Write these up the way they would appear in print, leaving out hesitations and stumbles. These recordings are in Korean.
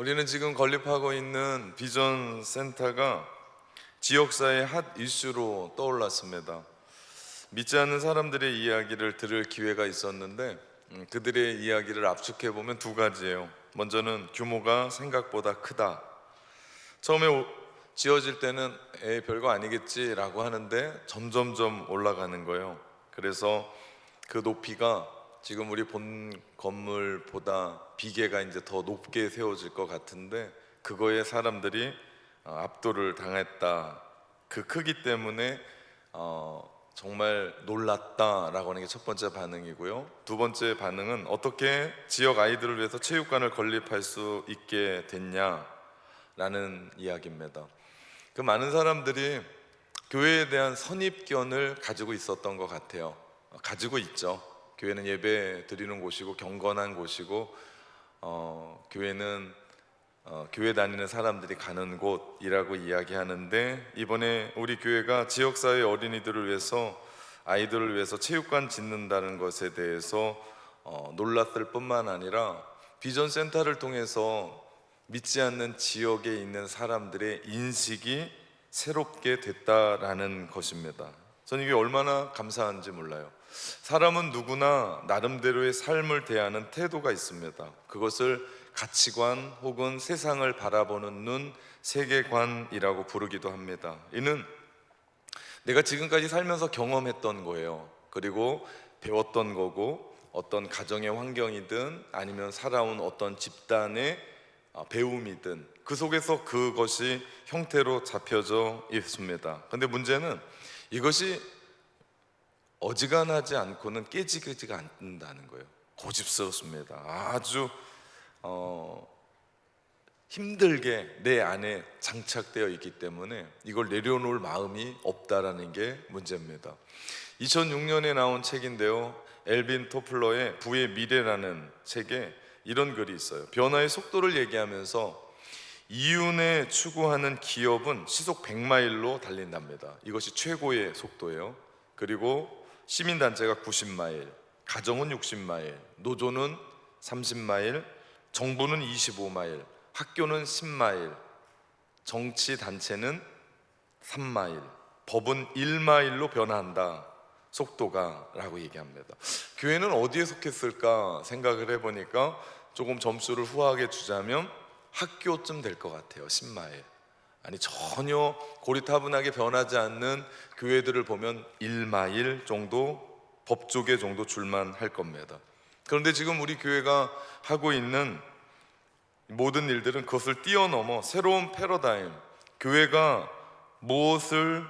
우리는 지금 건립하고 있는 비전 센터가 지역사회의 핫 이슈로 떠올랐습니다. 믿지 않는 사람들의 이야기를 들을 기회가 있었는데 그들의 이야기를 압축해 보면 두 가지예요. 먼저는 규모가 생각보다 크다. 처음에 지어질 때는 별거 아니겠지라고 하는데 점점점 올라가는 거예요. 그래서 그 높이가 지금 우리 본 건물보다 비계가 이제 더 높게 세워질 것 같은데 그거에 사람들이 압도를 당했다. 그 크기 때문에 정말 놀랐다라고 하는 게 첫 번째 반응이고요. 두 번째 반응은 어떻게 지역 아이들을 위해서 체육관을 건립할 수 있게 됐냐라는 이야기입니다. 그 많은 사람들이 교회에 대한 선입견을 가지고 있었던 것 같아요. 가지고 있죠. 교회는 예배 드리는 곳이고 경건한 곳이고 교회는 교회 다니는 사람들이 가는 곳이라고 이야기하는데, 이번에 우리 교회가 지역사회 어린이들을 위해서, 아이들을 위해서 체육관 짓는다는 것에 대해서 놀랐을 뿐만 아니라 비전센터를 통해서 믿지 않는 지역에 있는 사람들의 인식이 새롭게 됐다라는 것입니다. 저는 이게 얼마나 감사한지 몰라요. 사람은 누구나 나름대로의 삶을 대하는 태도가 있습니다. 그것을 가치관 혹은 세상을 바라보는 눈, 세계관이라고 부르기도 합니다. 이는 내가 지금까지 살면서 경험했던 거예요. 그리고 배웠던 거고, 어떤 가정의 환경이든 아니면 살아온 어떤 집단의 배움이든 그 속에서 그것이 형태로 잡혀져 있습니다. 근데 문제는 이것이 어지간하지 않고는 깨지지가 않는다는 거예요. 고집스럽습니다. 아주 힘들게 내 안에 장착되어 있기 때문에 이걸 내려놓을 마음이 없다라는 게 문제입니다. 2006년에 나온 책인데요, 엘빈 토플러의 부의 미래라는 책에 이런 글이 있어요. 변화의 속도를 얘기하면서 이윤에 추구하는 기업은 시속 100마일로 달린답니다. 이것이 최고의 속도예요. 그리고 시민단체가 90마일, 가정은 60마일, 노조는 30마일, 정부는 25마일, 학교는 10마일, 정치단체는 3마일, 법은 1마일로 변화한다, 속도가 라고 얘기합니다. 교회는 어디에 속했을까 생각을 해보니까 조금 점수를 후하게 주자면 학교쯤 될 것 같아요. 10마일. 아니, 전혀 고리타분하게 변하지 않는 교회들을 보면 1마일 정도, 법조계 정도 줄만 할 겁니다. 그런데 지금 우리 교회가 하고 있는 모든 일들은 그것을 뛰어넘어 새로운 패러다임, 교회가 무엇을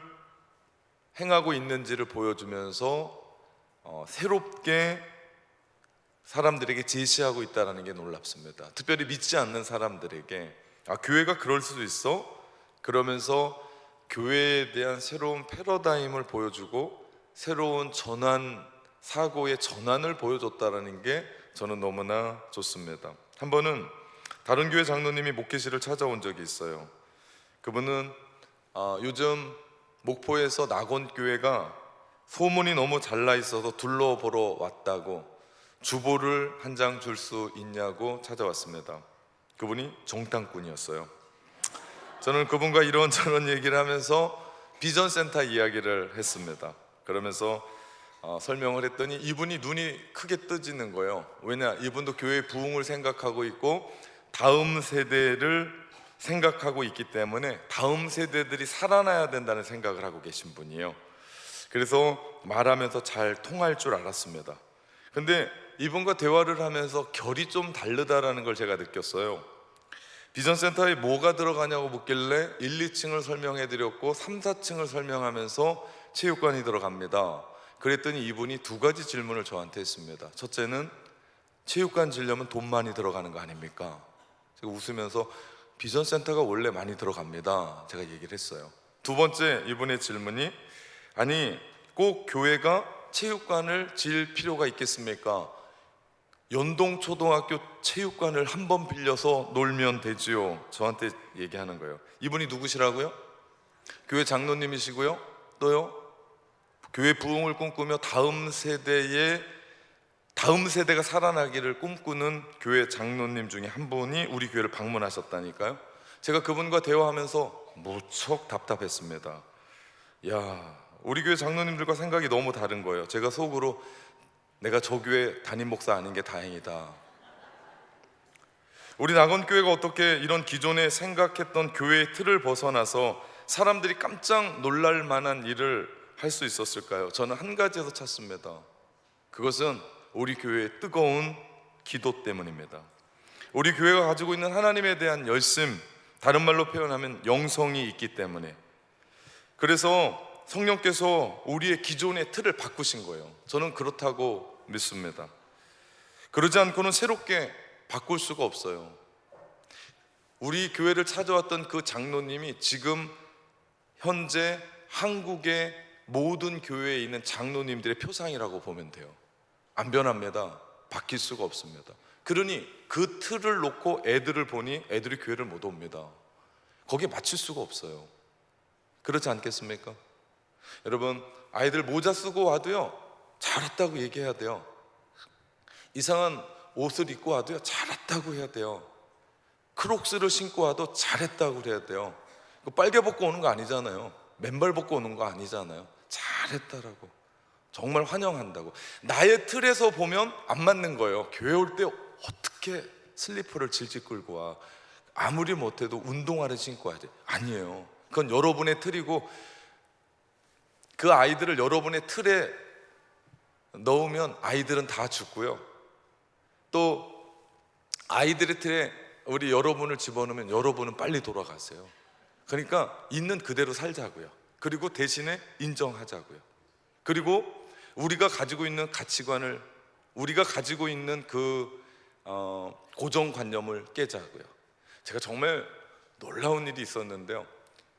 행하고 있는지를 보여주면서 새롭게 사람들에게 제시하고 있다는 게 놀랍습니다. 특별히 믿지 않는 사람들에게 교회가 그럴 수도 있어? 그러면서 교회에 대한 새로운 패러다임을 보여주고 새로운 전환, 사고의 전환을 보여줬다는 게 저는 너무나 좋습니다. 한 번은 다른 교회 장로님이 목회실을 찾아온 적이 있어요. 그분은 요즘 목포에서 낙원교회가 소문이 너무 잘 나 있어서 둘러보러 왔다고, 주보를 한 장 줄 수 있냐고 찾아왔습니다. 그분이 정탐꾼이었어요. 저는 그분과 이런저런 얘기를 하면서 비전센터 이야기를 했습니다. 그러면서 설명을 했더니 이분이 눈이 크게 뜨지는 거예요. 왜냐, 이분도 교회의 부흥을 생각하고 있고 다음 세대를 생각하고 있기 때문에 다음 세대들이 살아나야 된다는 생각을 하고 계신 분이에요. 그래서 말하면서 잘 통할 줄 알았습니다. 근데 이분과 대화를 하면서 결이 좀 다르다라는 걸 제가 느꼈어요. 비전센터에 뭐가 들어가냐고 묻길래 1, 2층을 설명해 드렸고 3, 4층을 설명하면서 체육관이 들어갑니다. 그랬더니 이분이 두 가지 질문을 저한테 했습니다. 첫째는 체육관 지려면 돈 많이 들어가는 거 아닙니까? 제가 웃으면서 비전센터가 원래 많이 들어갑니다, 제가 얘기를 했어요. 두 번째, 이분의 질문이 아니, 꼭 교회가 체육관을 질 필요가 있겠습니까? 연동초등학교 체육관을 한 번 빌려서 놀면 되지요, 저한테 얘기하는 거예요. 이분이 누구시라고요? 교회 장로님이시고요, 또요, 교회 부흥을 꿈꾸며 다음 세대의 다음 세대가 살아나기를 꿈꾸는 교회 장로님 중에 한 분이 우리 교회를 방문하셨다니까요. 제가 그분과 대화하면서 무척 답답했습니다. 야, 우리 교회 장로님들과 생각이 너무 다른 거예요. 제가 속으로 내가 저 교회 담임 목사 아닌 게 다행이다. 우리 낙원교회가 어떻게 이런 기존에 생각했던 교회의 틀을 벗어나서 사람들이 깜짝 놀랄 만한 일을 할 수 있었을까요? 저는 한 가지에서 찾습니다. 그것은 우리 교회의 뜨거운 기도 때문입니다. 우리 교회가 가지고 있는 하나님에 대한 열심, 다른 말로 표현하면 영성이 있기 때문에, 그래서 성령께서 우리의 기존의 틀을 바꾸신 거예요. 저는 그렇다고 믿습니다. 그러지 않고는 새롭게 바꿀 수가 없어요. 우리 교회를 찾아왔던 그 장로님이 지금 현재 한국의 모든 교회에 있는 장로님들의 표상이라고 보면 돼요. 안 변합니다. 바뀔 수가 없습니다. 그러니 그 틀을 놓고 애들을 보니 애들이 교회를 못 옵니다. 거기에 맞출 수가 없어요. 그렇지 않겠습니까? 여러분, 아이들 모자 쓰고 와도요, 잘했다고 얘기해야 돼요. 이상한 옷을 입고 와도요, 잘했다고 해야 돼요. 크록스를 신고 와도 잘했다고 그래야 돼요. 빨개 벗고 오는 거 아니잖아요. 맨발 벗고 오는 거 아니잖아요. 잘했다라고, 정말 환영한다고. 나의 틀에서 보면 안 맞는 거예요. 교회 올 때 어떻게 슬리퍼를 질질 끌고 와? 아무리 못해도 운동화를 신고 와야지. 아니에요. 그건 여러분의 틀이고, 그 아이들을 여러분의 틀에 넣으면 아이들은 다 죽고요, 또 아이들의 틀에 우리 여러분을 집어넣으면 여러분은 빨리 돌아가세요. 그러니까 있는 그대로 살자고요. 그리고 대신에 인정하자고요. 그리고 우리가 가지고 있는 가치관을, 우리가 가지고 있는 그 고정관념을 깨자고요. 제가 정말 놀라운 일이 있었는데요,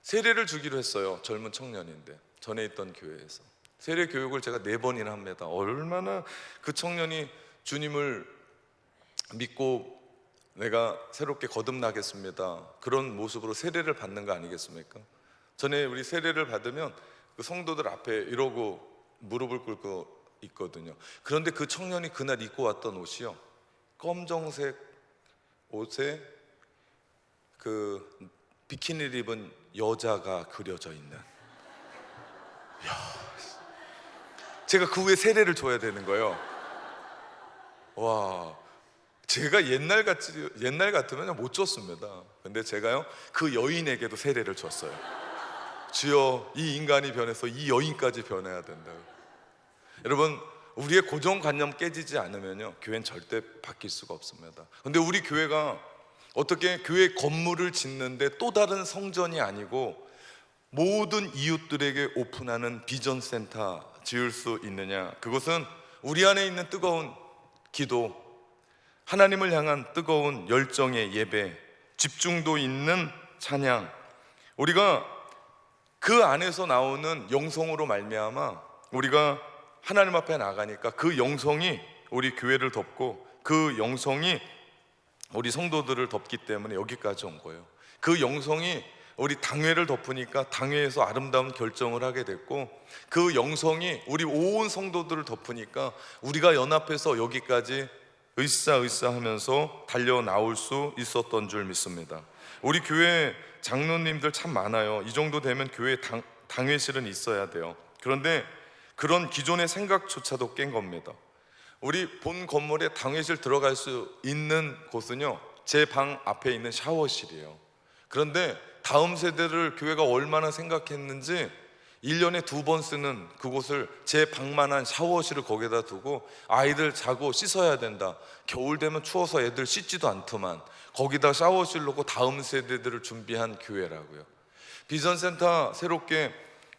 세례를 주기로 했어요. 젊은 청년인데, 전에 있던 교회에서 세례 교육을 제가 4번이나 합니다. 얼마나 그 청년이 주님을 믿고 내가 새롭게 거듭나겠습니다, 그런 모습으로 세례를 받는 거 아니겠습니까? 전에 우리 세례를 받으면 그 성도들 앞에 이러고 무릎을 꿇고 있거든요. 그런데 그 청년이 그날 입고 왔던 옷이요, 검정색 옷에 그 비키니를 입은 여자가 그려져 있는, 제가 그 후에 세례를 줘야 되는 거예요. 와, 제가 옛날 같으면 못 줬습니다. 근데 제가요, 그 여인에게도 세례를 줬어요. 주여, 이 인간이 변해서 이 여인까지 변해야 된다. 여러분, 우리의 고정관념 깨지지 않으면요, 교회는 절대 바뀔 수가 없습니다. 근데 우리 교회가 어떻게 교회 건물을 짓는데 또 다른 성전이 아니고 모든 이웃들에게 오픈하는 비전센터 지을 수 있느냐? 그것은 우리 안에 있는 뜨거운 기도, 하나님을 향한 뜨거운 열정의 예배, 집중도 있는 찬양, 우리가 그 안에서 나오는 영성으로 말미암아 우리가 하나님 앞에 나가니까 그 영성이 우리 교회를 덮고 그 영성이 우리 성도들을 덮기 때문에 여기까지 온 거예요. 그 영성이 우리 당회를 덮으니까 당회에서 아름다운 결정을 하게 됐고, 그 영성이 우리 온 성도들을 덮으니까 우리가 연합해서 여기까지 으쌰으쌰 하면서 달려 나올 수 있었던 줄 믿습니다. 우리 교회 장로님들 참 많아요. 이 정도 되면 교회 당회실은 있어야 돼요. 그런데 그런 기존의 생각조차도 깬 겁니다. 우리 본 건물에 당회실 들어갈 수 있는 곳은요, 제 방 앞에 있는 샤워실이에요. 그런데 다음 세대를 교회가 얼마나 생각했는지 1년에 2번 쓰는 그곳을, 제 방만한 샤워실을 거기다 두고 아이들 자고 씻어야 된다, 겨울 되면 추워서 애들 씻지도 않더만 거기다 샤워실 놓고 다음 세대들을 준비한 교회라고요. 비전센터 새롭게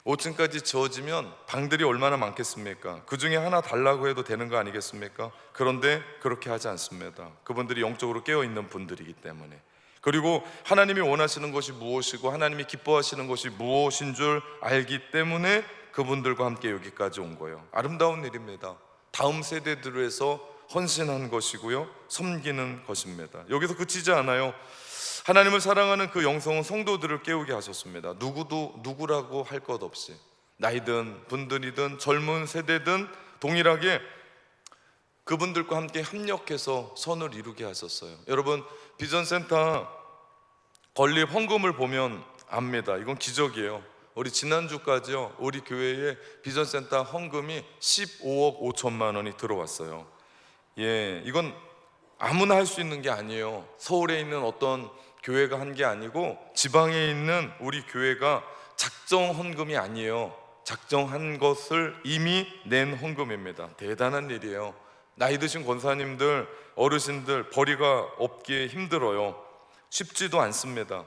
5층까지 지어지면 방들이 얼마나 많겠습니까? 그 중에 하나 달라고 해도 되는 거 아니겠습니까? 그런데 그렇게 하지 않습니다. 그분들이 영적으로 깨어있는 분들이기 때문에. 그리고 하나님이 원하시는 것이 무엇이고 하나님이 기뻐하시는 것이 무엇인 줄 알기 때문에 그분들과 함께 여기까지 온 거예요. 아름다운 일입니다. 다음 세대들을 위해서 헌신한 것이고요, 섬기는 것입니다. 여기서 그치지 않아요. 하나님을 사랑하는 그 영성은 성도들을 깨우게 하셨습니다. 누구도 누구라고 할 것 없이, 나이든 분들이든 젊은 세대든 동일하게 그분들과 함께 협력해서 선을 이루게 하셨어요. 여러분, 비전센터 건립 헌금을 보면 압니다. 이건 기적이에요. 우리 지난주까지요, 우리 교회에 비전센터 헌금이 15억 5천만 원이 들어왔어요. 이건 아무나 할 수 있는 게 아니에요. 서울에 있는 어떤 교회가 한 게 아니고 지방에 있는 우리 교회가 작정 헌금이 아니에요. 작정한 것을 이미 낸 헌금입니다. 대단한 일이에요. 나이 드신 권사님들, 어르신들 벌이가 없기에 힘들어요. 쉽지도 않습니다.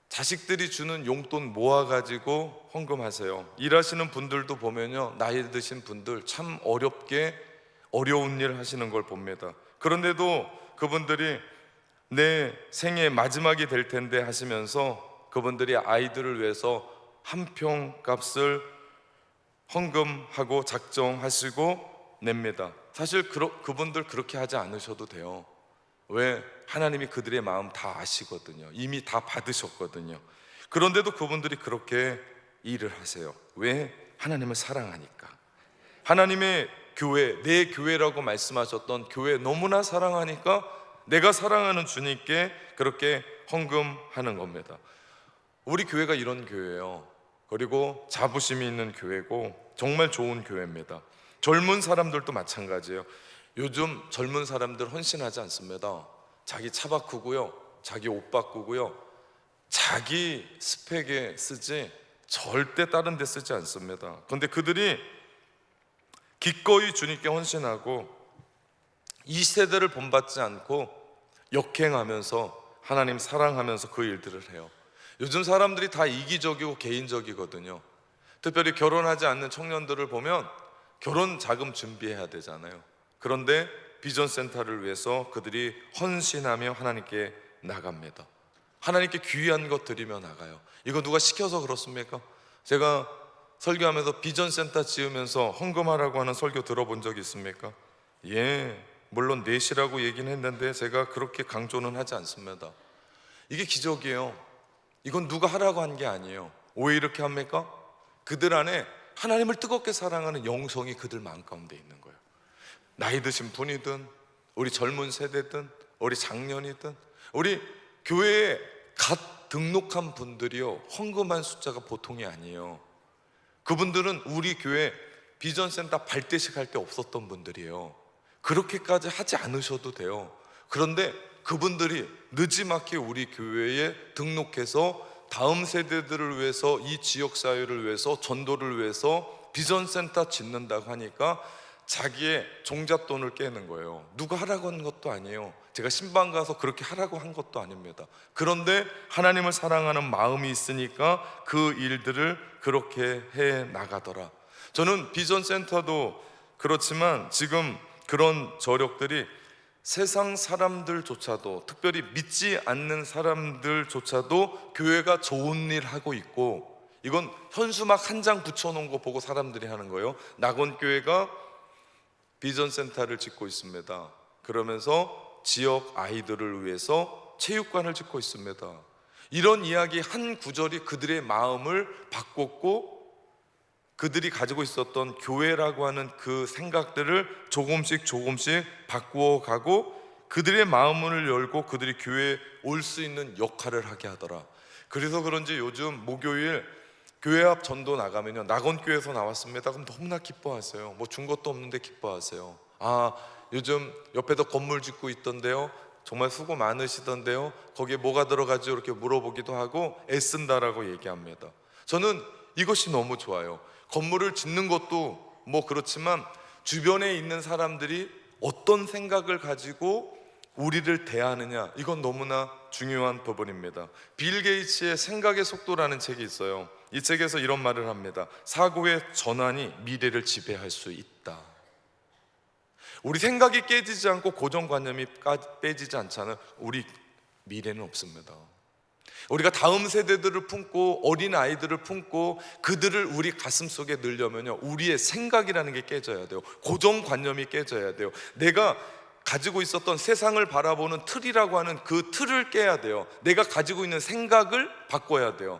자식들이 주는 용돈 모아가지고 헌금하세요. 일하시는 분들도 보면요, 나이 드신 분들 참 어려운 일 하시는 걸 봅니다. 그런데도 그분들이 내 생애 마지막이 될 텐데 하시면서 그분들이 아이들을 위해서 한 평 값을 헌금하고 작정하시고 냅니다. 사실 그분들 그렇게 하지 않으셔도 돼요. 왜? 하나님이 그들의 마음 다 아시거든요. 이미 다 받으셨거든요. 그런데도 그분들이 그렇게 일을 하세요. 왜? 하나님을 사랑하니까. 하나님의 교회, 내 교회라고 말씀하셨던 교회 너무나 사랑하니까 내가 사랑하는 주님께 그렇게 헌금하는 겁니다. 우리 교회가 이런 교회예요. 그리고 자부심이 있는 교회고 정말 좋은 교회입니다. 젊은 사람들도 마찬가지예요. 요즘 젊은 사람들 헌신하지 않습니다. 자기 차 바꾸고요, 자기 옷 바꾸고요, 자기 스펙에 쓰지 절대 다른 데 쓰지 않습니다. 그런데 그들이 기꺼이 주님께 헌신하고 이 세대를 본받지 않고 역행하면서 하나님 사랑하면서 그 일들을 해요. 요즘 사람들이 다 이기적이고 개인적이거든요. 특별히 결혼하지 않는 청년들을 보면 결혼 자금 준비해야 되잖아요. 그런데 비전센터를 위해서 그들이 헌신하며 하나님께 나갑니다. 하나님께 귀한 것 드리며 나가요. 이거 누가 시켜서 그렇습니까? 제가 설교하면서 비전센터 지으면서 헌금하라고 하는 설교 들어본 적 있습니까? 물론 넷이라고 얘기는 했는데 제가 그렇게 강조는 하지 않습니다. 이게 기적이에요. 이건 누가 하라고 한 게 아니에요. 왜 이렇게 합니까? 그들 안에 하나님을 뜨겁게 사랑하는 영성이 그들 마음 가운데 있는 거예요. 나이 드신 분이든 우리 젊은 세대든 우리 장년이든 우리 교회에 갓 등록한 분들이요, 헌금한 숫자가 보통이 아니에요. 그분들은 우리 교회 비전센터 발대식 할 때 없었던 분들이에요. 그렇게까지 하지 않으셔도 돼요. 그런데 그분들이 느지막이 우리 교회에 등록해서 다음 세대들을 위해서, 이 지역사회를 위해서, 전도를 위해서 비전센터 짓는다고 하니까 자기의 종잣돈을 깨는 거예요. 누가 하라고 한 것도 아니에요. 제가 신방 가서 그렇게 하라고 한 것도 아닙니다. 그런데 하나님을 사랑하는 마음이 있으니까 그 일들을 그렇게 해 나가더라. 저는 비전센터도 그렇지만 지금 그런 저력들이 세상 사람들조차도, 특별히 믿지 않는 사람들조차도 교회가 좋은 일 하고 있고, 이건 현수막 한 장 붙여놓은 거 보고 사람들이 하는 거예요. 낙원교회가 비전센터를 짓고 있습니다. 그러면서 지역 아이들을 위해서 체육관을 짓고 있습니다. 이런 이야기 한 구절이 그들의 마음을 바꿨고, 그들이 가지고 있었던 교회라고 하는 그 생각들을 조금씩 바꾸어 가고, 그들의 마음을 열고 그들이 교회에 올 수 있는 역할을 하게 하더라. 그래서 그런지 요즘 목요일 교회 앞 전도 나가면요, 낙원교회에서 나왔습니다 그럼 너무나 기뻐하세요. 뭐 준 것도 없는데 기뻐하세요. 요즘 옆에도 건물 짓고 있던데요, 정말 수고 많으시던데요, 거기에 뭐가 들어가죠? 이렇게 물어보기도 하고 애쓴다라고 얘기합니다. 저는 이것이 너무 좋아요. 건물을 짓는 것도 뭐 그렇지만 주변에 있는 사람들이 어떤 생각을 가지고 우리를 대하느냐, 이건 너무나 중요한 부분입니다. 빌 게이츠의 생각의 속도라는 책이 있어요. 이 책에서 이런 말을 합니다. 사고의 전환이 미래를 지배할 수 있다. 우리 생각이 깨지지 않고 고정관념이 빼지지 않잖아요. 우리 미래는 없습니다. 우리가 다음 세대들을 품고 어린 아이들을 품고 그들을 우리 가슴 속에 넣으려면요, 우리의 생각이라는 게 깨져야 돼요. 고정관념이 깨져야 돼요. 내가 가지고 있었던 세상을 바라보는 틀이라고 하는 그 틀을 깨야 돼요. 내가 가지고 있는 생각을 바꿔야 돼요.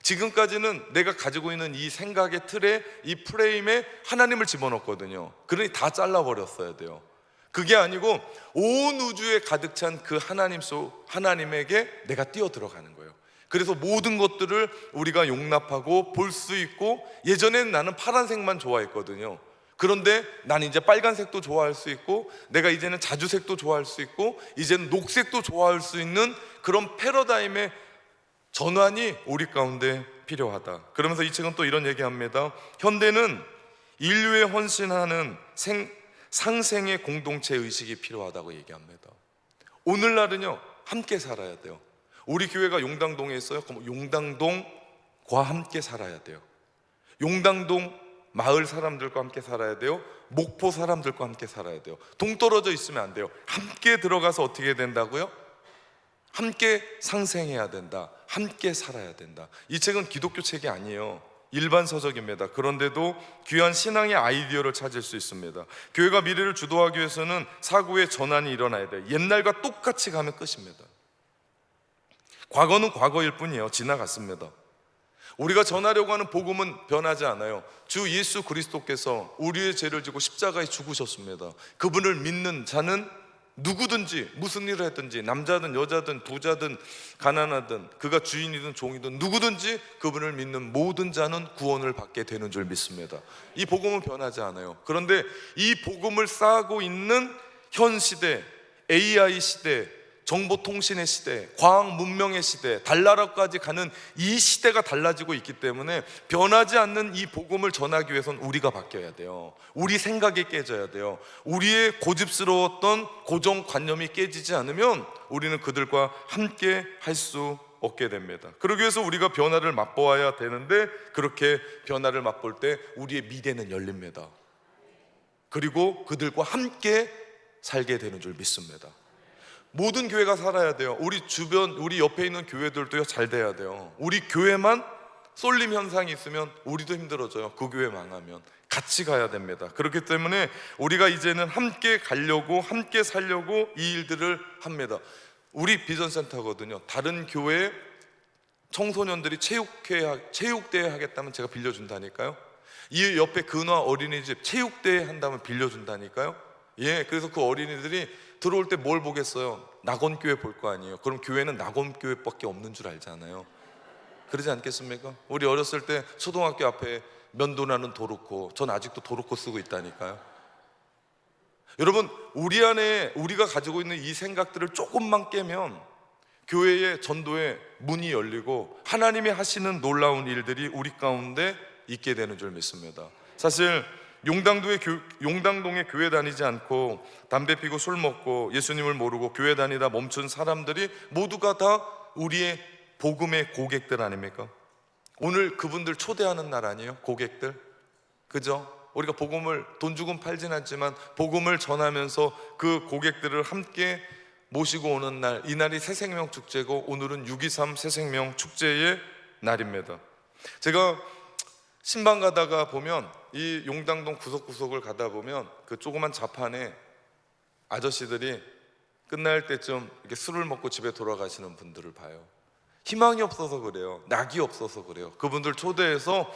지금까지는 내가 가지고 있는 이 생각의 틀에, 이 프레임에 하나님을 집어넣었거든요. 그러니 다 잘라버렸어야 돼요. 그게 아니고 온 우주에 가득 찬 그 하나님에게 내가 뛰어 들어가는 거예요. 그래서 모든 것들을 우리가 용납하고 볼 수 있고, 예전에는 나는 파란색만 좋아했거든요. 그런데 난 이제 빨간색도 좋아할 수 있고, 내가 이제는 자주색도 좋아할 수 있고, 이제는 녹색도 좋아할 수 있는 그런 패러다임의 전환이 우리 가운데 필요하다. 그러면서 이 책은 또 이런 얘기합니다. 현대는 인류에 헌신하는 상생의 공동체 의식이 필요하다고 얘기합니다. 오늘날은요, 함께 살아야 돼요. 우리 교회가 용당동에 있어요. 그럼 용당동과 함께 살아야 돼요. 용당동 마을 사람들과 함께 살아야 돼요. 목포 사람들과 함께 살아야 돼요. 동떨어져 있으면 안 돼요. 함께 들어가서 어떻게 해야 된다고요? 함께 상생해야 된다. 함께 살아야 된다. 이 책은 기독교 책이 아니에요. 일반 서적입니다. 그런데도 귀한 신앙의 아이디어를 찾을 수 있습니다. 교회가 미래를 주도하기 위해서는 사고의 전환이 일어나야 돼요. 옛날과 똑같이 가면 끝입니다. 과거는 과거일 뿐이에요. 지나갔습니다. 우리가 전하려고 하는 복음은 변하지 않아요. 주 예수 그리스도께서 우리의 죄를 지고 십자가에 죽으셨습니다. 그분을 믿는 자는 누구든지 무슨 일을 했든지, 남자든 여자든 부자든 가난하든 그가 주인이든 종이든 누구든지 그분을 믿는 모든 자는 구원을 받게 되는 줄 믿습니다. 이 복음은 변하지 않아요. 그런데 이 복음을 쌓고 있는 현 시대, AI 시대, 정보통신의 시대, 과학 문명의 시대, 달나라까지 가는 이 시대가 달라지고 있기 때문에 변하지 않는 이 복음을 전하기 위해서는 우리가 바뀌어야 돼요. 우리 생각이 깨져야 돼요. 우리의 고집스러웠던 고정관념이 깨지지 않으면 우리는 그들과 함께 할 수 없게 됩니다. 그러기 위해서 우리가 변화를 맛보아야 되는데, 그렇게 변화를 맛볼 때 우리의 미래는 열립니다. 그리고 그들과 함께 살게 되는 줄 믿습니다. 모든 교회가 살아야 돼요. 우리 주변, 우리 옆에 있는 교회들도요, 잘 돼야 돼요. 우리 교회만 쏠림 현상이 있으면 우리도 힘들어져요. 그 교회 망하면. 같이 가야 됩니다. 그렇기 때문에 우리가 이제는 함께 가려고, 함께 살려고 이 일들을 합니다. 우리 비전센터거든요. 다른 교회 청소년들이 체육대회 하겠다면 제가 빌려준다니까요. 이 옆에 근화 어린이집 체육대회 한다면 빌려준다니까요. 예, 그래서 그 어린이들이 들어올 때 뭘 보겠어요? 낙원교회 볼 거 아니에요. 그럼 교회는 낙원교회밖에 없는 줄 알잖아요. 그러지 않겠습니까? 우리 어렸을 때 초등학교 앞에 면도나는 도르코, 전 아직도 도르코 쓰고 있다니까요. 여러분, 우리 안에 우리가 가지고 있는 이 생각들을 조금만 깨면 교회의 전도의 문이 열리고 하나님이 하시는 놀라운 일들이 우리 가운데 있게 되는 줄 믿습니다. 사실 용당동에 교회 다니지 않고 담배 피고 술 먹고 예수님을 모르고 교회 다니다 멈춘 사람들이 모두가 다 우리의 복음의 고객들 아닙니까? 오늘 그분들 초대하는 날 아니에요? 고객들, 그죠? 우리가 복음을 돈 주고 팔진 않지만 복음을 전하면서 그 고객들을 함께 모시고 오는 날, 이 날이 새생명 축제고 오늘은 6.23 새생명 축제의 날입니다. 제가 신방 가다가 보면, 이 용당동 구석구석을 가다 보면 그 조그만 자판에 아저씨들이 끝날 때쯤 이렇게 술을 먹고 집에 돌아가시는 분들을 봐요. 희망이 없어서 그래요. 낙이 없어서 그래요. 그분들 초대해서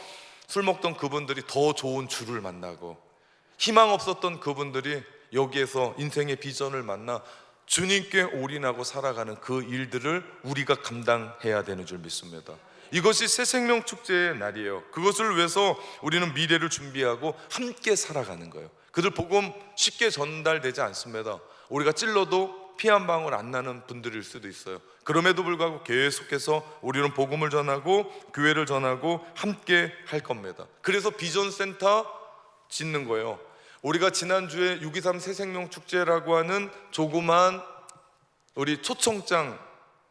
술 먹던 그분들이 더 좋은 주를 만나고, 희망 없었던 그분들이 여기에서 인생의 비전을 만나 주님께 올인하고 살아가는 그 일들을 우리가 감당해야 되는 줄 믿습니다. 이것이 새생명 축제의 날이에요. 그것을 위해서 우리는 미래를 준비하고 함께 살아가는 거예요. 그들 복음 쉽게 전달되지 않습니다. 우리가 찔러도 피 한 방울 안 나는 분들일 수도 있어요. 그럼에도 불구하고 계속해서 우리는 복음을 전하고 교회를 전하고 함께 할 겁니다. 그래서 비전센터 짓는 거예요. 우리가 지난주에 6.23 새생명 축제라고 하는 조그만 우리 초청장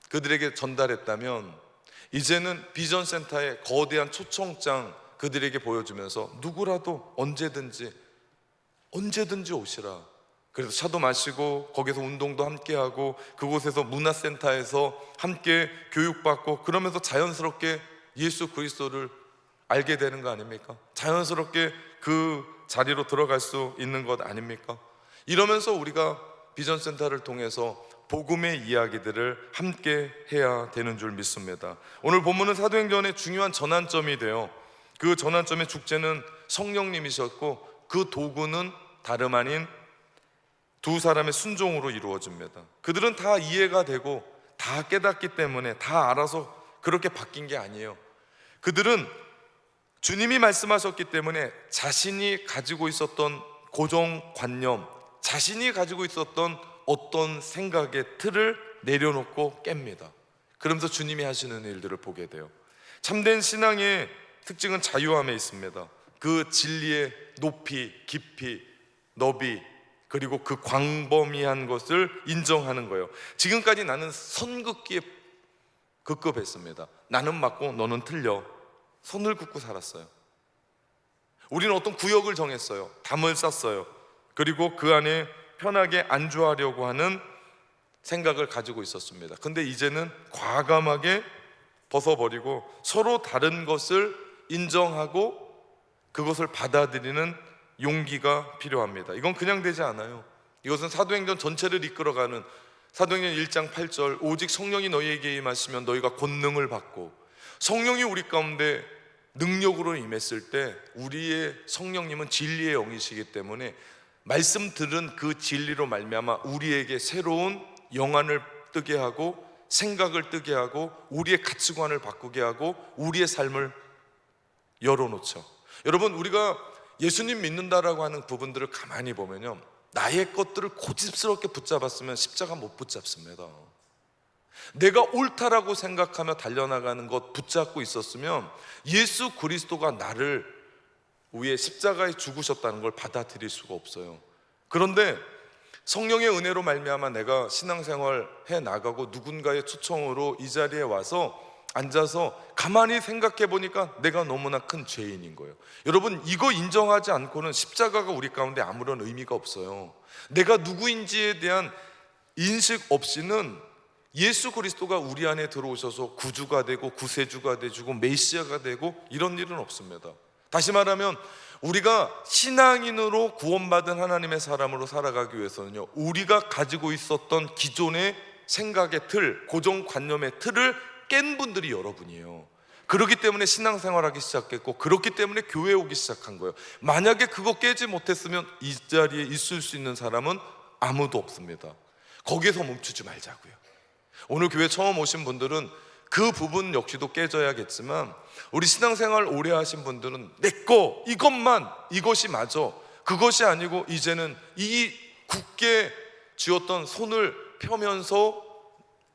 그들에게 전달했다면, 이제는 비전센터의 거대한 초청장 그들에게 보여주면서 누구라도 언제든지 오시라. 그래서 차도 마시고 거기서 운동도 함께 하고 그곳에서 문화센터에서 함께 교육받고, 그러면서 자연스럽게 예수 그리스도를 알게 되는 거 아닙니까? 자연스럽게 그 자리로 들어갈 수 있는 것 아닙니까? 이러면서 우리가 비전센터를 통해서 복음의 이야기들을 함께 해야 되는 줄 믿습니다. 오늘 본문은 사도행전의 중요한 전환점이 돼요. 그 전환점의 주제는 성령님이셨고 그 도구는 다름 아닌 두 사람의 순종으로 이루어집니다. 그들은 다 이해가 되고 다 깨닫기 때문에 다 알아서 그렇게 바뀐 게 아니에요. 그들은 주님이 말씀하셨기 때문에 자신이 가지고 있었던 고정관념, 자신이 가지고 있었던 어떤 생각의 틀을 내려놓고 깹니다. 그러면서 주님이 하시는 일들을 보게 돼요. 참된 신앙의 특징은 자유함에 있습니다. 그 진리의 높이, 깊이, 너비, 그리고 그 광범위한 것을 인정하는 거예요. 지금까지 나는 선긋기에 급급했습니다. 나는 맞고 너는 틀려. 선을 긋고 살았어요. 우리는 어떤 구역을 정했어요. 담을 쌌어요. 그리고 그 안에 편하게 안주하려고 하는 생각을 가지고 있었습니다. 근데 이제는 과감하게 벗어버리고 서로 다른 것을 인정하고 그것을 받아들이는 용기가 필요합니다. 이건 그냥 되지 않아요. 이것은 사도행전 전체를 이끌어가는 사도행전 1장 8절 오직 성령이 너희에게 임하시면 너희가 권능을 받고, 성령이 우리 가운데 능력으로 임했을 때 우리의 성령님은 진리의 영이시기 때문에 말씀 들은 그 진리로 말미암아 우리에게 새로운 영안을 뜨게 하고 생각을 뜨게 하고 우리의 가치관을 바꾸게 하고 우리의 삶을 열어놓죠. 여러분, 우리가 예수님 믿는다라고 하는 부분들을 가만히 보면요, 나의 것들을 고집스럽게 붙잡았으면 십자가 못 붙잡습니다. 내가 옳다라고 생각하며 달려나가는 것 붙잡고 있었으면 예수 그리스도가 나를 위해 십자가에 죽으셨다는 걸 받아들일 수가 없어요. 그런데 성령의 은혜로 말미암아 내가 신앙생활 해 나가고 누군가의 초청으로 이 자리에 와서 앉아서 가만히 생각해 보니까 내가 너무나 큰 죄인인 거예요. 여러분, 이거 인정하지 않고는 십자가가 우리 가운데 아무런 의미가 없어요. 내가 누구인지에 대한 인식 없이는 예수 그리스도가 우리 안에 들어오셔서 구주가 되고 구세주가 되고 메시아가 되고 이런 일은 없습니다. 다시 말하면 우리가 신앙인으로 구원받은 하나님의 사람으로 살아가기 위해서는요, 우리가 가지고 있었던 기존의 생각의 틀, 고정관념의 틀을 깬 분들이 여러분이에요. 그렇기 때문에 신앙생활하기 시작했고 그렇기 때문에 교회에 오기 시작한 거예요. 만약에 그거 깨지 못했으면 이 자리에 있을 수 있는 사람은 아무도 없습니다. 거기에서 멈추지 말자고요. 오늘 교회 처음 오신 분들은 그 부분 역시도 깨져야겠지만, 우리 신앙생활 오래 하신 분들은 내꺼 이것만, 이것이 맞아, 그것이 아니고 이제는 이 굳게 쥐었던 손을 펴면서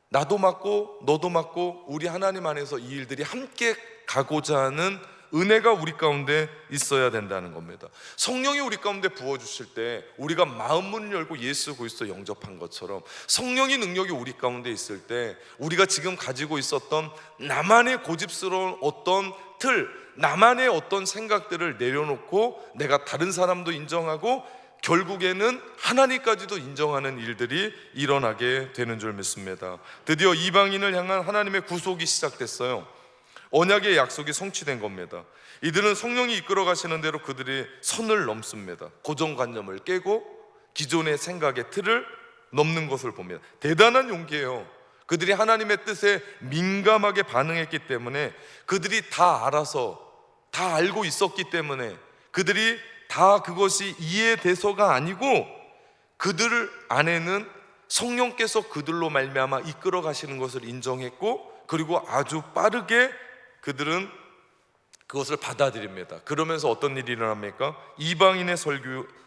나도 맞고 너도 맞고 우리 하나님 안에서 이 일들이 함께 가고자 하는 은혜가 우리 가운데 있어야 된다는 겁니다. 성령이 우리 가운데 부어주실 때 우리가 마음문을 열고 예수 그리스도 영접한 것처럼 성령의 능력이 우리 가운데 있을 때 우리가 지금 가지고 있었던 나만의 고집스러운 어떤 틀, 나만의 어떤 생각들을 내려놓고 내가 다른 사람도 인정하고 결국에는 하나님까지도 인정하는 일들이 일어나게 되는 줄 믿습니다. 드디어 이방인을 향한 하나님의 구속이 시작됐어요. 언약의 약속이 성취된 겁니다. 이들은 성령이 이끌어 가시는 대로 그들이 선을 넘습니다. 고정관념을 깨고 기존의 생각의 틀을 넘는 것을 봅니다. 대단한 용기예요. 그들이 하나님의 뜻에 민감하게 반응했기 때문에, 그들이 다 알아서 다 알고 있었기 때문에, 그들이 다 그것이 이해돼서가 아니고 그들 안에는 성령께서 그들로 말미암아 이끌어 가시는 것을 인정했고, 그리고 아주 빠르게 그들은 그것을 받아들입니다. 그러면서 어떤 일이 일어납니까? 이방인의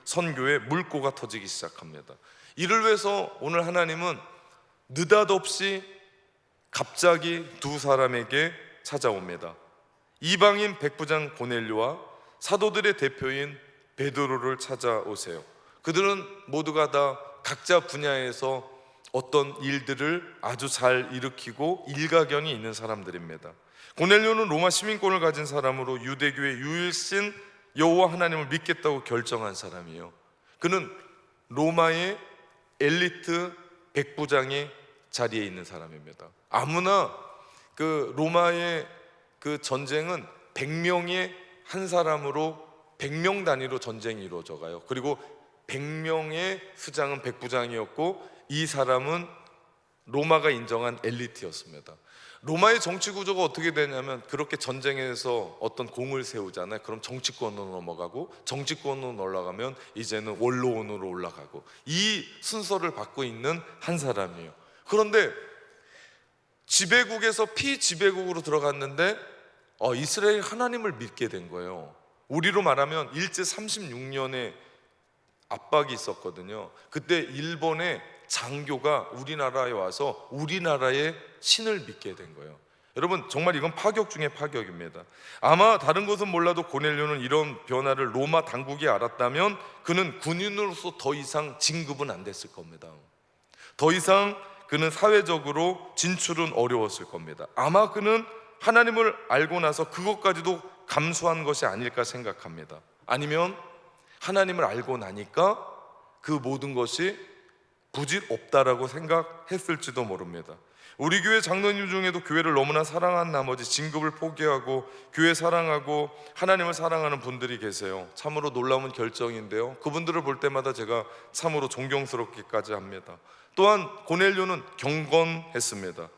선교에 물꼬가 터지기 시작합니다. 이를 위해서 오늘 하나님은 느닷없이 갑자기 두 사람에게 찾아옵니다. 이방인 백부장 고넬료와 사도들의 대표인 베드로를 찾아오세요. 그들은 모두가 다 각자 분야에서 어떤 일들을 아주 잘 일으키고 일가견이 있는 사람들입니다. 고넬료는 로마 시민권을 가진 사람으로 유대교의 유일신 여호와 하나님을 믿겠다고 결정한 사람이에요. 그는 로마의 엘리트 백부장의 자리에 있는 사람입니다. 아무나 그 로마의 그 전쟁은 100명의 한 사람으로 100명 단위로 전쟁이 이루어져 가요. 그리고 100명의 수장은 백부장이었고 이 사람은 로마가 인정한 엘리트였습니다. 로마의 정치 구조가 어떻게 되냐면, 그렇게 전쟁에서 어떤 공을 세우잖아요. 그럼 정치권으로 넘어가고, 정치권으로 올라가면 이제는 원로원으로 올라가고, 이 순서를 받고 있는 한 사람이에요. 그런데 지배국에서 피지배국으로 들어갔는데 이스라엘 하나님을 믿게 된 거예요. 우리로 말하면 일제 36년에 압박이 있었거든요. 그때 일본의 장교가 우리나라에 와서 우리나라의 신을 믿게 된 거예요. 여러분, 정말 이건 파격 중에 파격입니다. 아마 다른 것은 몰라도 고넬료는 이런 변화를 로마 당국이 알았다면 그는 군인으로서 더 이상 진급은 안 됐을 겁니다. 더 이상 그는 사회적으로 진출은 어려웠을 겁니다. 아마 그는 하나님을 알고 나서 그것까지도 감수한 것이 아닐까 생각합니다. 아니면 하나님을 알고 나니까 그 모든 것이 부질없다라고 생각했을지도 모릅니다. 우리 교회 장로님 중에도 교회를 너무나 사랑한 나머지 진급을 포기하고 교회 사랑하고 하나님을 사랑하는 분들이 계세요. 참으로 놀라운 결정인데요, 그분들을 볼 때마다 제가 참으로 존경스럽기까지 합니다. 또한 고넬료는 경건했습니다.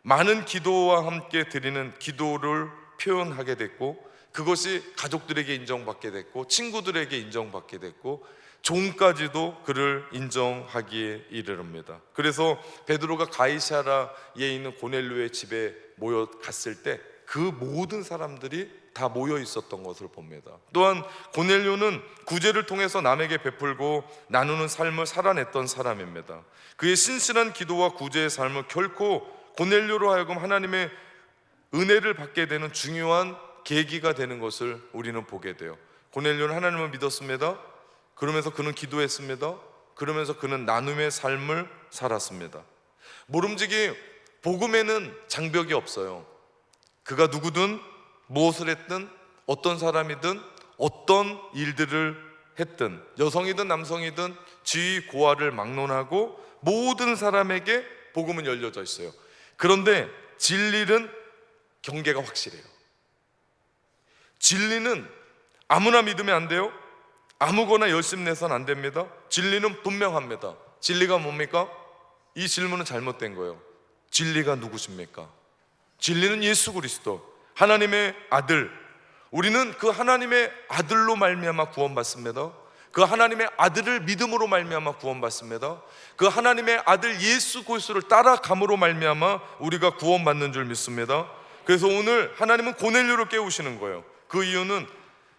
많은 기도와 함께 드리는 기도를 표현하게 됐고, 그것이 가족들에게 인정받게 됐고, 친구들에게 인정받게 됐고, 종까지도 그를 인정하기에 이르릅니다. 그래서 베드로가 가이사라에 있는 고넬료의 집에 모여 갔을 때 그 모든 사람들이 다 모여 있었던 것을 봅니다. 또한 고넬료는 구제를 통해서 남에게 베풀고 나누는 삶을 살아냈던 사람입니다. 그의 신실한 기도와 구제의 삶은 결코 고넬료로 하여금 하나님의 은혜를 받게 되는 중요한 계기가 되는 것을 우리는 보게 돼요. 고넬료는 하나님을 믿었습니다. 그러면서 그는 기도했습니다. 그러면서 그는 나눔의 삶을 살았습니다. 모름지기 복음에는 장벽이 없어요. 그가 누구든 무엇을 했든 어떤 사람이든 어떤 일들을 했든 여성이든 남성이든 지위 고하를 막론하고 모든 사람에게 복음은 열려져 있어요. 그런데 진리는 경계가 확실해요. 진리는 아무나 믿으면 안 돼요. 아무거나 열심 내선 안 됩니다. 진리는 분명합니다. 진리가 뭡니까? 이 질문은 잘못된 거예요. 진리가 누구십니까? 진리는 예수 그리스도, 하나님의 아들. 우리는 그 하나님의 아들로 말미암아 구원받습니다. 그 하나님의 아들을 믿음으로 말미암아 구원받습니다. 그 하나님의 아들 예수 그리스도를 따라감으로 말미암아 우리가 구원받는 줄 믿습니다. 그래서 오늘 하나님은 고넬료를 깨우시는 거예요. 그 이유는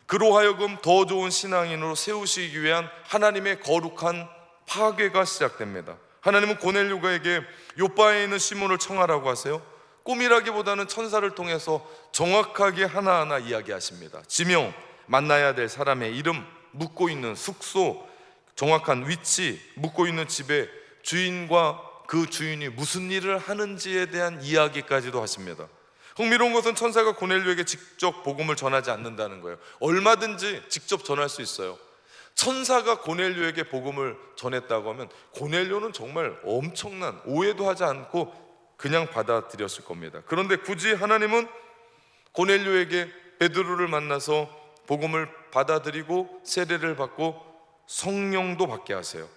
그로 하여금 더 좋은 신앙인으로 세우시기 위한 하나님의 거룩한 파괴가 시작됩니다. 하나님은 고넬료에게 요바에 있는 시몬을 청하라고 하세요. 꿈이라기보다는 천사를 통해서 정확하게 하나하나 이야기하십니다. 지명, 만나야 될 사람의 이름, 묵고 있는 숙소, 정확한 위치, 묵고 있는 집의 주인과 그 주인이 무슨 일을 하는지에 대한 이야기까지도 하십니다. 흥미로운 것은 천사가 고넬료에게 직접 복음을 전하지 않는다는 거예요. 얼마든지 직접 전할 수 있어요. 천사가 고넬료에게 복음을 전했다고 하면 고넬료는 정말 엄청난 오해도 하지 않고 그냥 받아들였을 겁니다. 그런데 굳이 하나님은 고넬료에게 베드로를 만나서 복음을 받아들이고 세례를 받고 성령도 받게 하세요.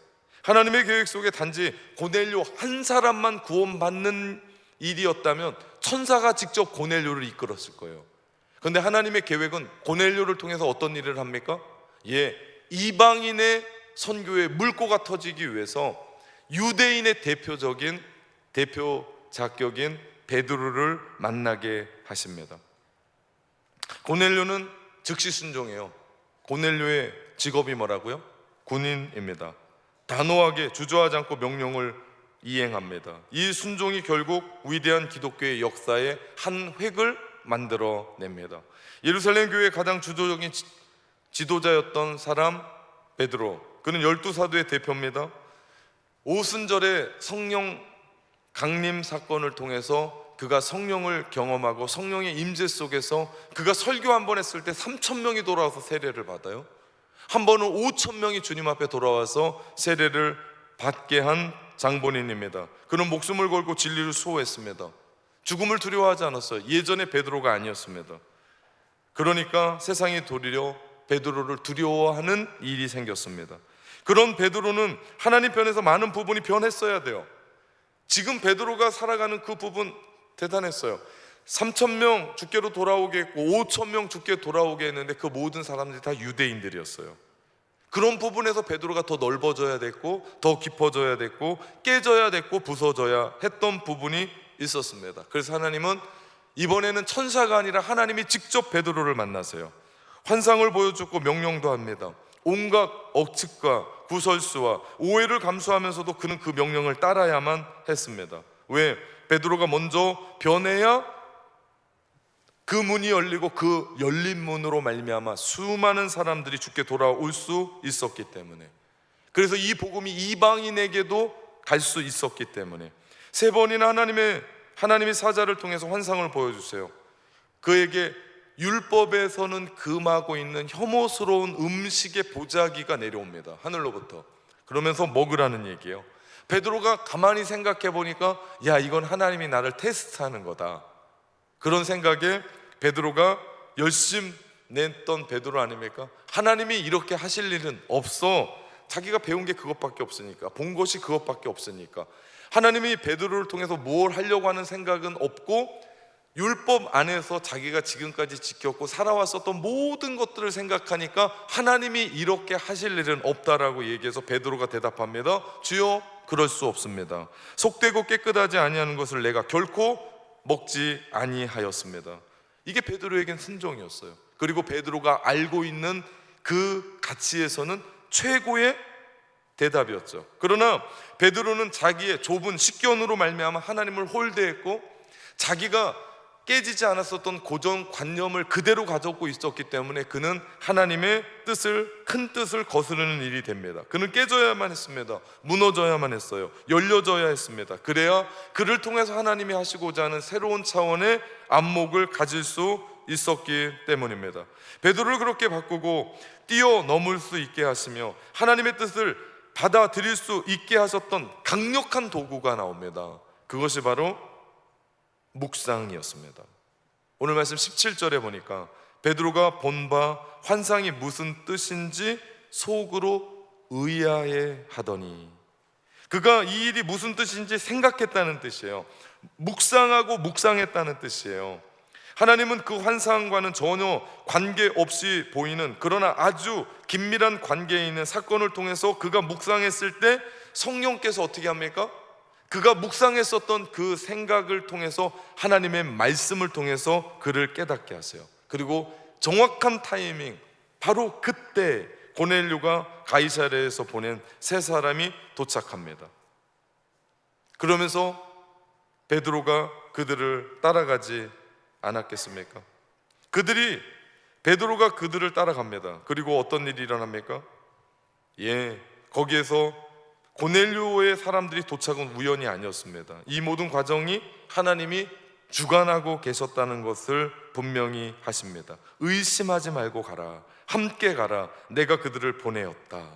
하나님의 계획 속에 단지 고넬료 한 사람만 구원받는 일이었다면 천사가 직접 고넬료를 이끌었을 거예요. 그런데 하나님의 계획은 고넬료를 통해서 어떤 일을 합니까? 이방인의 선교의 물꼬가 터지기 위해서 유대인의 대표 자격인 베드로를 만나게 하십니다. 고넬료는 즉시 순종해요. 고넬료의 직업이 뭐라고요? 군인입니다. 단호하게 주저하지 않고 명령을 이행합니다. 이 순종이 결국 위대한 기독교의 역사의 한 획을 만들어냅니다. 예루살렘 교회의 가장 주도적인 지도자였던 사람 베드로, 그는 12사도의 대표입니다. 오순절의 성령 강림 사건을 통해서 그가 성령을 경험하고 성령의 임재 속에서 그가 설교 한 번 했을 때 3,000명이 돌아와서 세례를 받아요. 한 번은 5,000명이 주님 앞에 돌아와서 세례를 받게 한 장본인입니다. 그는 목숨을 걸고 진리를 수호했습니다. 죽음을 두려워하지 않았어요. 예전의 베드로가 아니었습니다. 그러니까 세상이 도리어 베드로를 두려워하는 일이 생겼습니다. 그런 베드로는 하나님 편에서 많은 부분이 변했어야 돼요. 지금 베드로가 살아가는 그 부분 대단했어요. 3,000명 죽게로 돌아오게 했고 5,000명 죽게 돌아오게 했는데 그 모든 사람들이 다 유대인들이었어요. 그런 부분에서 베드로가 더 넓어져야 됐고 더 깊어져야 됐고 깨져야 됐고 부서져야 했던 부분이 있었습니다. 그래서 하나님은 이번에는 천사가 아니라 하나님이 직접 베드로를 만나세요. 환상을 보여주고 명령도 합니다. 온갖 억측과 구설수와 오해를 감수하면서도 그는 그 명령을 따라야만 했습니다. 왜? 베드로가 먼저 변해야 그 문이 열리고 그 열린 문으로 말미암아 수많은 사람들이 죽게 돌아올 수 있었기 때문에, 그래서 이 복음이 이방인에게도 갈 수 있었기 때문에 3번이나 하나님이 사자를 통해서 환상을 보여주세요. 그에게 율법에서는 금하고 있는 혐오스러운 음식의 보자기가 내려옵니다. 하늘로부터. 그러면서 먹으라는 얘기예요. 베드로가 가만히 생각해 보니까 야, 이건 하나님이 나를 테스트하는 거다. 그런 생각에 베드로가 열심 냈던 베드로 아닙니까? 하나님이 이렇게 하실 일은 없어. 자기가 배운 게 그것밖에 없으니까, 본 것이 그것밖에 없으니까 하나님이 베드로를 통해서 뭘 하려고 하는 생각은 없고, 율법 안에서 자기가 지금까지 지켰고 살아왔었던 모든 것들을 생각하니까 하나님이 이렇게 하실 일은 없다라고 얘기해서 베드로가 대답합니다. 주여, 그럴 수 없습니다. 속되고 깨끗하지 아니하는 것을 내가 결코 먹지 아니하였습니다. 이게 베드로에겐 순종이었어요. 그리고 베드로가 알고 있는 그 가치에서는 최고의 대답이었죠. 그러나 베드로는 자기의 좁은 식견으로 말미암아 하나님을 홀대했고 자기가 깨지지 않았었던 고정관념을 그대로 가지고 있었기 때문에 그는 하나님의 큰 뜻을 거스르는 일이 됩니다. 그는 깨져야만 했습니다. 무너져야만 했어요. 열려져야 했습니다. 그래야 그를 통해서 하나님이 하시고자 하는 새로운 차원의 안목을 가질 수 있었기 때문입니다. 베드로를 그렇게 바꾸고 뛰어넘을 수 있게 하시며 하나님의 뜻을 받아들일 수 있게 하셨던 강력한 도구가 나옵니다. 그것이 바로 묵상이었습니다. 오늘 말씀 17절에 보니까 베드로가 본 바 환상이 무슨 뜻인지 속으로 의아해 하더니, 그가 이 일이 무슨 뜻인지 생각했다는 뜻이에요. 묵상하고 묵상했다는 뜻이에요. 하나님은 그 환상과는 전혀 관계없이 보이는, 그러나 아주 긴밀한 관계에 있는 사건을 통해서 그가 묵상했을 때 성령께서 어떻게 합니까? 그가 묵상했었던 그 생각을 통해서 하나님의 말씀을 통해서 그를 깨닫게 하세요. 그리고 정확한 타이밍, 바로 그때 고넬료가 가이사랴에서 보낸 3사람이 도착합니다. 그러면서 베드로가 그들을 따라가지 않았겠습니까? 베드로가 그들을 따라갑니다. 그리고 어떤 일이 일어납니까? 거기에서 고넬료의 사람들이 도착은 우연이 아니었습니다. 이 모든 과정이 하나님이 주관하고 계셨다는 것을 분명히 하십니다. 의심하지 말고 가라, 함께 가라, 내가 그들을 보내었다.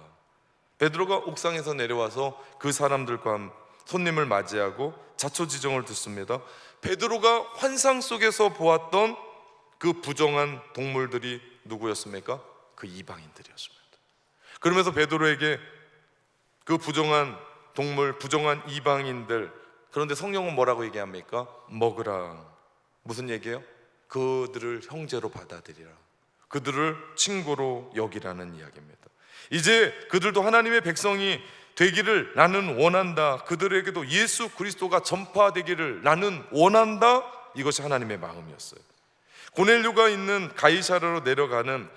베드로가 옥상에서 내려와서 그 사람들과 손님을 맞이하고 자초지종을 듣습니다. 베드로가 환상 속에서 보았던 그 부정한 동물들이 누구였습니까? 그 이방인들이었습니다. 그러면서 베드로에게 그 부정한 동물, 부정한 이방인들, 그런데 성령은 뭐라고 얘기합니까? 먹으라. 무슨 얘기예요? 그들을 형제로 받아들이라, 그들을 친구로 여기라는 이야기입니다. 이제 그들도 하나님의 백성이 되기를 나는 원한다, 그들에게도 예수 그리스도가 전파되기를 나는 원한다, 이것이 하나님의 마음이었어요. 고넬료가 있는 가이사랴로 내려가는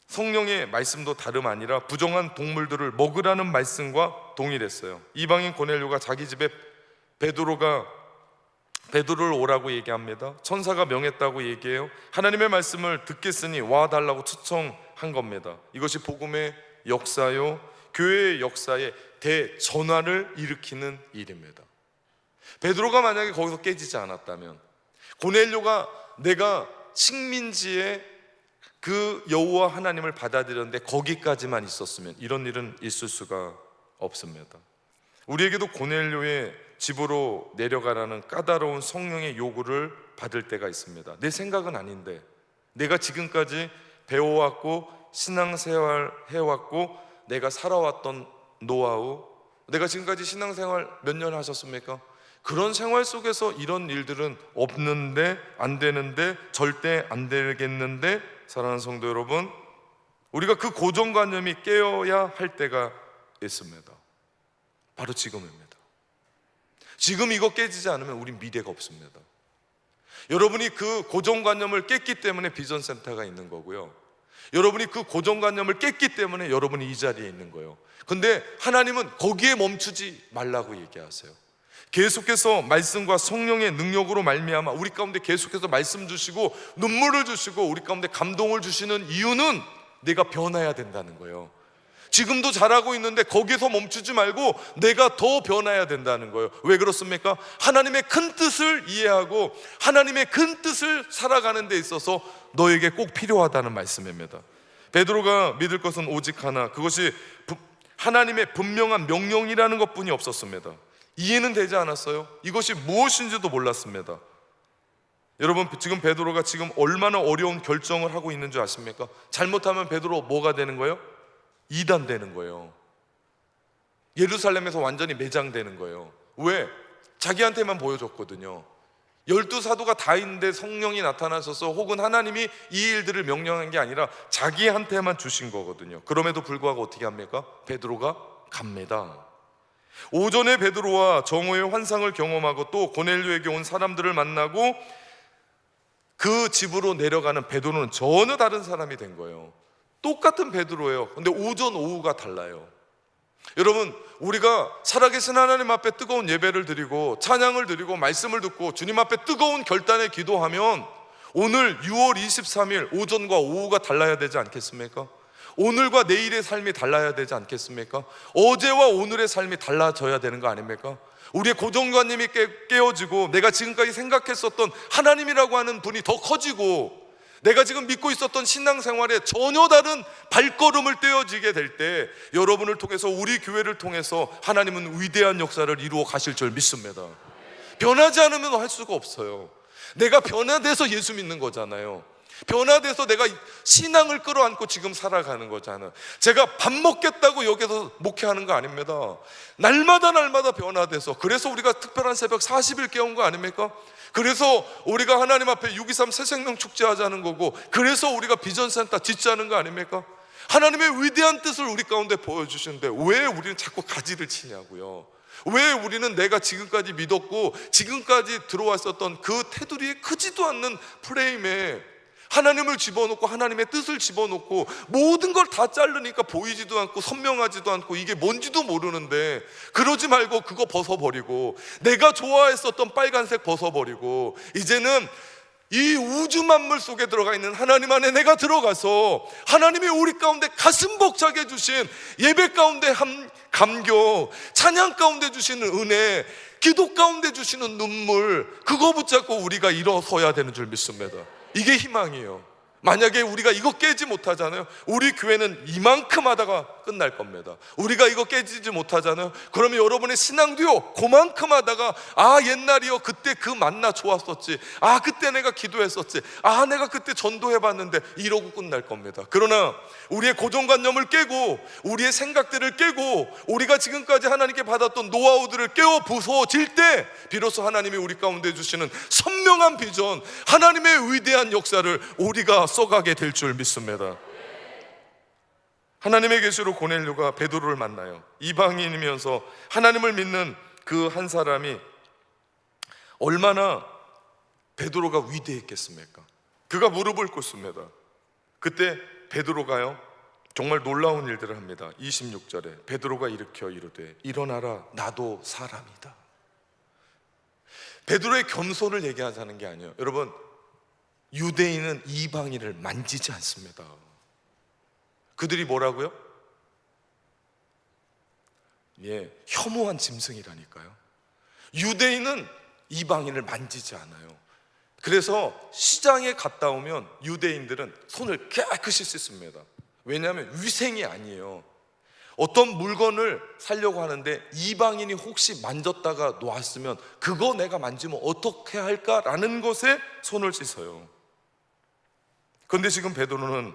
성령의 말씀도 다름 아니라 부정한 동물들을 먹으라는 말씀과 동일했어요. 이방인 고넬료가 자기 집에 베드로를 오라고 얘기합니다. 천사가 명했다고 얘기해요. 하나님의 말씀을 듣겠으니 와달라고 초청한 겁니다. 이것이 복음의 역사요, 교회의 역사에 대전환을 일으키는 일입니다. 베드로가 만약에 거기서 깨지지 않았다면, 고넬료가 내가 식민지에 그 여호와 하나님을 받아들였는데 거기까지만 있었으면 이런 일은 있을 수가 없습니다. 우리에게도 고넬료의 집으로 내려가라는 까다로운 성령의 요구를 받을 때가 있습니다. 내 생각은 아닌데, 내가 지금까지 배워왔고 신앙생활 해왔고 내가 살아왔던 노하우, 내가 지금까지 신앙생활 몇 년 하셨습니까? 그런 생활 속에서 이런 일들은 없는데, 안 되는데, 절대 안 되겠는데, 사랑하는 성도 여러분, 우리가 그 고정관념이 깨어야 할 때가 있습니다. 바로 지금입니다. 지금 이거 깨지지 않으면 우린 미래가 없습니다. 여러분이 그 고정관념을 깼기 때문에 비전센터가 있는 거고요, 여러분이 그 고정관념을 깼기 때문에 여러분이 이 자리에 있는 거예요. 근데 하나님은 거기에 멈추지 말라고 얘기하세요. 계속해서 말씀과 성령의 능력으로 말미암아 우리 가운데 계속해서 말씀 주시고 눈물을 주시고 우리 가운데 감동을 주시는 이유는 내가 변해야 된다는 거예요. 지금도 잘하고 있는데 거기서 멈추지 말고 내가 더 변해야 된다는 거예요. 왜 그렇습니까? 하나님의 큰 뜻을 이해하고 하나님의 큰 뜻을 살아가는 데 있어서 너에게 꼭 필요하다는 말씀입니다. 베드로가 믿을 것은 오직 하나, 그것이 하나님의 분명한 명령이라는 것뿐이 없었습니다. 이해는 되지 않았어요. 이것이 무엇인지도 몰랐습니다. 여러분, 지금 베드로가 지금 얼마나 어려운 결정을 하고 있는 줄 아십니까? 잘못하면 베드로 뭐가 되는 거예요? 이단 되는 거예요. 예루살렘에서 완전히 매장되는 거예요. 왜? 자기한테만 보여줬거든요. 12사도가 다 있는데 성령이 나타나셔서 혹은 하나님이 이 일들을 명령한 게 아니라 자기한테만 주신 거거든요. 그럼에도 불구하고 어떻게 합니까? 베드로가 갑니다. 오전에 베드로와 정오의 환상을 경험하고 또 고넬료에게 온 사람들을 만나고 그 집으로 내려가는 베드로는 전혀 다른 사람이 된 거예요. 똑같은 베드로예요. 근데 오전 오후가 달라요. 여러분, 우리가 살아계신 하나님 앞에 뜨거운 예배를 드리고 찬양을 드리고 말씀을 듣고 주님 앞에 뜨거운 결단의 기도하면 오늘 6월 23일 오전과 오후가 달라야 되지 않겠습니까? 오늘과 내일의 삶이 달라야 되지 않겠습니까? 어제와 오늘의 삶이 달라져야 되는 거 아닙니까? 우리의 고정관념이 깨어지고 내가 지금까지 생각했었던 하나님이라고 하는 분이 더 커지고 내가 지금 믿고 있었던 신앙생활에 전혀 다른 발걸음을 떼어지게 될 때 여러분을 통해서 우리 교회를 통해서 하나님은 위대한 역사를 이루어 가실 줄 믿습니다. 변하지 않으면 할 수가 없어요. 내가 변화돼서 예수 믿는 거잖아요. 변화돼서 내가 신앙을 끌어안고 지금 살아가는 거잖아요. 제가 밥 먹겠다고 여기서 목회하는 거 아닙니다. 날마다 변화돼서, 그래서 우리가 특별한 새벽 40일 깨운 거 아닙니까? 그래서 우리가 하나님 앞에 6.23 새생명 축제하자는 거고, 그래서 우리가 비전센터 짓자는 거 아닙니까? 하나님의 위대한 뜻을 우리 가운데 보여주시는데 왜 우리는 자꾸 가지를 치냐고요. 왜 우리는 내가 지금까지 믿었고 지금까지 들어왔었던 그 테두리에 크지도 않는 프레임에 하나님을 집어넣고 하나님의 뜻을 집어넣고 모든 걸 다 자르니까 보이지도 않고 선명하지도 않고 이게 뭔지도 모르는데, 그러지 말고 그거 벗어버리고 내가 좋아했었던 빨간색 벗어버리고 이제는 이 우주 만물 속에 들어가 있는 하나님 안에 내가 들어가서 하나님이 우리 가운데 가슴 벅차게 주신 예배 가운데 감격, 찬양 가운데 주시는 은혜, 기도 가운데 주시는 눈물, 그거 붙잡고 우리가 일어서야 되는 줄 믿습니다. 이게 희망이에요. 만약에 우리가 이거 깨지 못하잖아요, 우리 교회는 이만큼 하다가 끝날 겁니다. 우리가 이거 깨지지 못하잖아요, 그러면 여러분의 신앙도요 그만큼 하다가 옛날이요 그때 그 만나 좋았었지, 그때 내가 기도했었지, 내가 그때 전도해봤는데 이러고 끝날 겁니다. 그러나 우리의 고정관념을 깨고 우리의 생각들을 깨고 우리가 지금까지 하나님께 받았던 노하우들을 깨어 부서질 때 비로소 하나님이 우리 가운데 주시는 선명한 비전, 하나님의 위대한 역사를 우리가 써가게 될 줄 믿습니다. 하나님의 계시로 고넬료가 베드로를 만나요. 이방인이면서 하나님을 믿는 그 한 사람이 얼마나 베드로가 위대했겠습니까? 그가 무릎을 꿇습니다. 그때 베드로가요 정말 놀라운 일들을 합니다. 26절에 베드로가 일으켜 이르되 일어나라, 나도 사람이다. 베드로의 겸손을 얘기하자는 게 아니에요. 여러분, 유대인은 이방인을 만지지 않습니다. 그들이 뭐라고요? 혐오한 짐승이라니까요. 유대인은 이방인을 만지지 않아요. 그래서 시장에 갔다 오면 유대인들은 손을 깨끗이 씻습니다. 왜냐하면 위생이 아니에요. 어떤 물건을 사려고 하는데 이방인이 혹시 만졌다가 놓았으면 그거 내가 만지면 어떻게 할까라는 것에 손을 씻어요. 그런데 지금 베드로는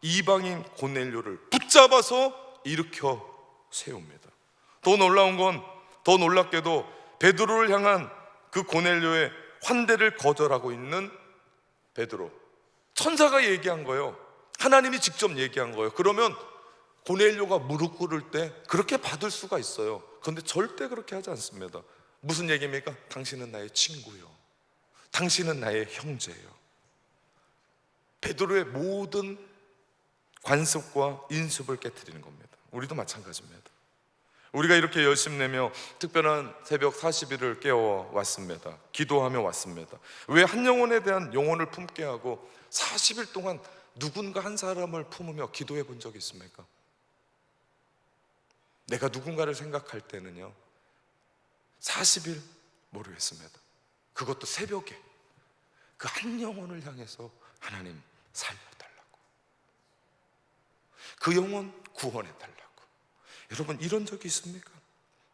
이방인 고넬료를 붙잡아서 일으켜 세웁니다. 더 놀랍게도 베드로를 향한 그 고넬료의 환대를 거절하고 있는 베드로, 천사가 얘기한 거예요. 하나님이 직접 얘기한 거예요. 그러면 고넬료가 무릎 꿇을 때 그렇게 받을 수가 있어요. 그런데 절대 그렇게 하지 않습니다. 무슨 얘기입니까? 당신은 나의 친구요, 당신은 나의 형제요. 베드로의 모든 관습과 인습을 깨트리는 겁니다. 우리도 마찬가지입니다. 우리가 이렇게 열심 내며 특별한 새벽 40일을 깨워 왔습니다. 기도하며 왔습니다. 왜 한 영혼에 대한 영혼을 품게 하고 40일 동안 누군가 한 사람을 품으며 기도해 본 적이 있습니까? 내가 누군가를 생각할 때는요, 40일 모르겠습니다. 그것도 새벽에 그 한 영혼을 향해서 하나님 살려달라고, 그 영혼 구원해달라고. 여러분, 이런 적이 있습니까?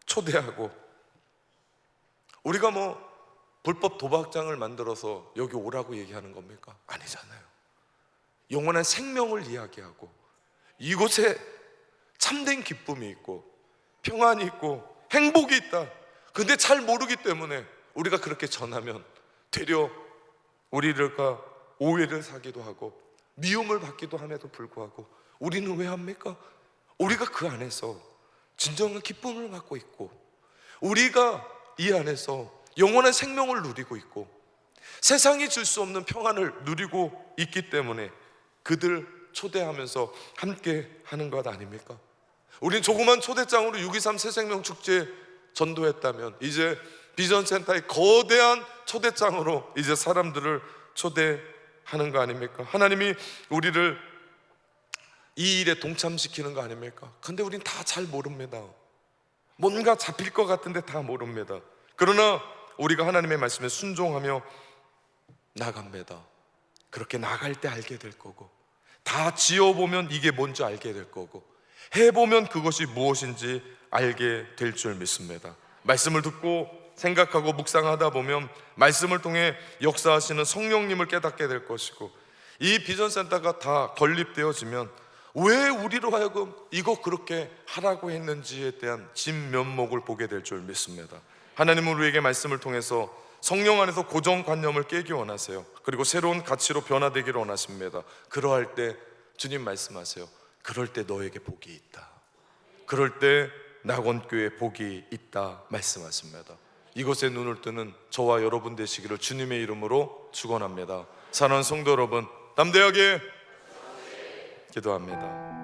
초대하고, 우리가 불법 도박장을 만들어서 여기 오라고 얘기하는 겁니까? 아니잖아요. 영원한 생명을 이야기하고, 이곳에 참된 기쁨이 있고 평안이 있고 행복이 있다. 근데 잘 모르기 때문에 우리가 그렇게 전하면 되려 우리들과 오해를 사기도 하고 미움을 받기도 함에도 불구하고 우리는 왜 합니까? 우리가 그 안에서 진정한 기쁨을 갖고 있고, 우리가 이 안에서 영원한 생명을 누리고 있고 세상이 줄 수 없는 평안을 누리고 있기 때문에 그들 초대하면서 함께 하는 것 아닙니까? 우린 조그만 초대장으로 6.23 새생명 축제 전도했다면 이제 비전센터의 거대한 초대장으로 이제 사람들을 초대하는 거 아닙니까? 하나님이 우리를 이 일에 동참시키는 거 아닙니까? 근데 우린 다 잘 모릅니다. 뭔가 잡힐 것 같은데 다 모릅니다. 그러나 우리가 하나님의 말씀에 순종하며 나갑니다. 그렇게 나갈 때 알게 될 거고, 다 지어보면 이게 뭔지 알게 될 거고, 해보면 그것이 무엇인지 알게 될 줄 믿습니다. 말씀을 듣고 생각하고 묵상하다 보면 말씀을 통해 역사하시는 성령님을 깨닫게 될 것이고, 이 비전센터가 다 건립되어지면 왜 우리로 하여금 이거 그렇게 하라고 했는지에 대한 진면목을 보게 될 줄 믿습니다. 하나님은 우리에게 말씀을 통해서 성령 안에서 고정관념을 깨기 원하세요. 그리고 새로운 가치로 변화되기를 원하십니다. 그러할 때 주님 말씀하세요. 그럴 때 너에게 복이 있다. 그럴 때 낙원교회 복이 있다 말씀하십니다. 이것에 눈을 뜨는 저와 여러분 되시기를 주님의 이름으로 축원합니다. 사랑하는 성도 여러분, 담대하게 기도합니다.